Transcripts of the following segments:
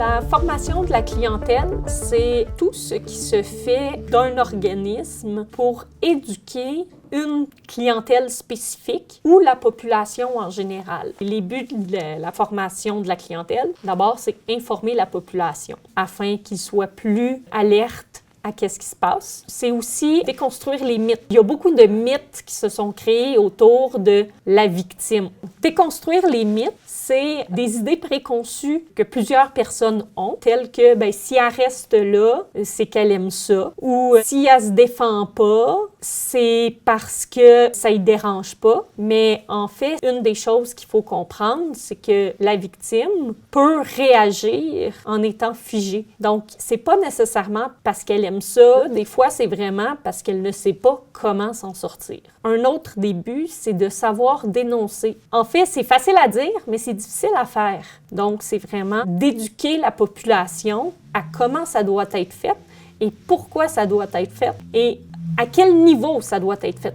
La formation de la clientèle, c'est tout ce qui se fait d'un organisme pour éduquer une clientèle spécifique ou la population en général. Les buts de la formation de la clientèle, d'abord, c'est informer la population afin qu'ils soient plus alertes à qu'est-ce qui se passe. C'est aussi déconstruire les mythes. Il y a beaucoup de mythes qui se sont créés autour de la victime. Déconstruire les mythes, c'est des idées préconçues que plusieurs personnes ont, telles que si elle reste là, c'est qu'elle aime ça, ou si elle se défend pas, c'est parce que ça y dérange pas. Mais en fait, une des choses qu'il faut comprendre, c'est que la victime peut réagir en étant figée. Donc, c'est pas nécessairement parce qu'elle aime ça. Des fois, c'est vraiment parce qu'elle ne sait pas comment s'en sortir. Un autre début, c'est de savoir dénoncer. En fait, c'est facile à dire, mais c'est difficile à faire. Donc, c'est vraiment d'éduquer la population à comment ça doit être fait et pourquoi ça doit être fait et à quel niveau ça doit être fait.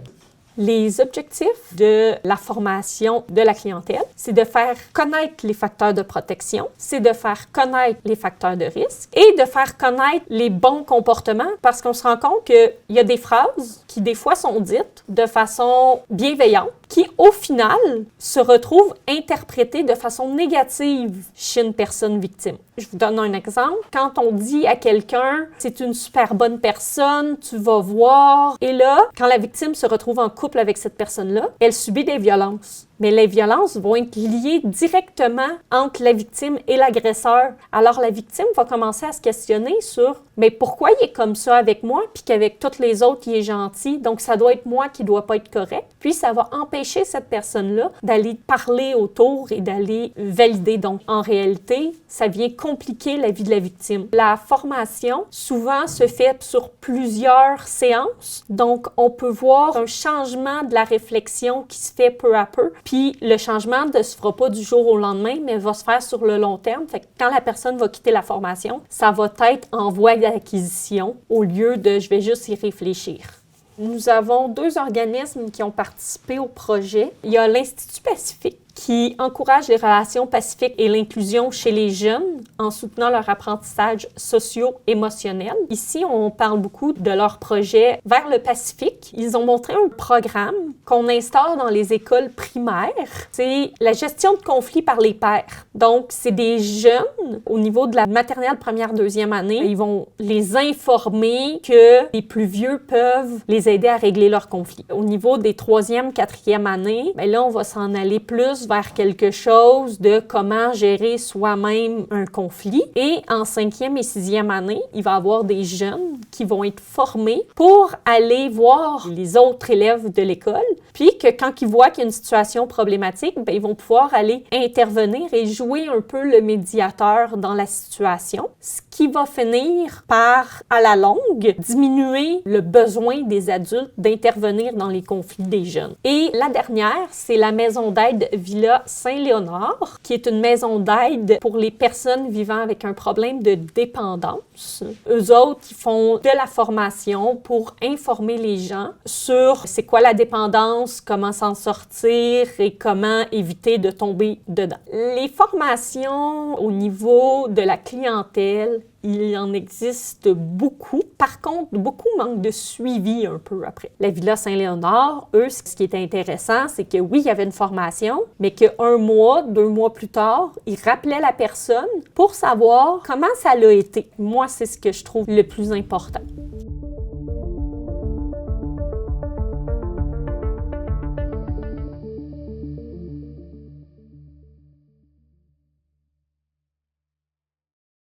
Les objectifs de la formation de la clientèle, c'est de faire connaître les facteurs de protection, c'est de faire connaître les facteurs de risque et de faire connaître les bons comportements parce qu'on se rend compte qu'il y a des phrases qui, des fois, sont dites de façon bienveillante qui, au final, se retrouvent interprétées de façon négative chez une personne victime. Je vous donne un exemple. Quand on dit à quelqu'un « c'est une super bonne personne, tu vas voir », et là, quand la victime se retrouve en couple avec cette personne-là, elle subit des violences. Mais les violences vont être liées directement entre la victime et l'agresseur. Alors, la victime va commencer à se questionner sur « mais pourquoi il est comme ça avec moi, puis qu'avec toutes les autres, il est gentil, donc ça doit être moi qui doit pas être correct. » Puis, ça va empêcher cette personne-là d'aller parler autour et d'aller valider. Donc, en réalité, ça vient compliquer la vie de la victime. La formation, souvent, se fait sur plusieurs séances. Donc, on peut voir un changement de la réflexion qui se fait peu à peu. Puis le changement ne se fera pas du jour au lendemain, mais va se faire sur le long terme. Fait que quand la personne va quitter la formation, ça va être en voie d'acquisition au lieu de « je vais juste y réfléchir ». Nous avons 2 organismes qui ont participé au projet. Il y a l'Institut Pacifique qui encourage les relations pacifiques et l'inclusion chez les jeunes en soutenant leur apprentissage socio-émotionnel. Ici, on parle beaucoup de leur projet vers le Pacifique. Ils ont montré un programme qu'on instaure dans les écoles primaires. C'est la gestion de conflits par les pairs. Donc, c'est des jeunes au niveau de la maternelle première, deuxième année. Ils vont les informer que les plus vieux peuvent les aider à régler leurs conflits. Au niveau des troisième, quatrième années, là, on va s'en aller plus vers quelque chose de comment gérer soi-même un conflit. Et en 5e et 6e année, il va y avoir des jeunes qui vont être formés pour aller voir les autres élèves de l'école, puis que quand ils voient qu'il y a une situation problématique, ils vont pouvoir aller intervenir et jouer un peu le médiateur dans la situation, ce qui va finir par, à la longue, diminuer le besoin des adultes d'intervenir dans les conflits des jeunes. Et la dernière, c'est la maison d'aide Villa Saint-Léonard, qui est une maison d'aide pour les personnes vivant avec un problème de dépendance. Eux autres, ils font de la formation pour informer les gens sur c'est quoi la dépendance, comment s'en sortir et comment éviter de tomber dedans. Les formations au niveau de la clientèle, il en existe beaucoup. Par contre, beaucoup manquent de suivi un peu après. La Villa Saint-Léonard, eux, ce qui est intéressant, c'est que oui, il y avait une formation, mais qu'un mois, 2 mois plus tard, ils rappelaient la personne pour savoir comment ça l'a été. Moi, c'est ce que je trouve le plus important.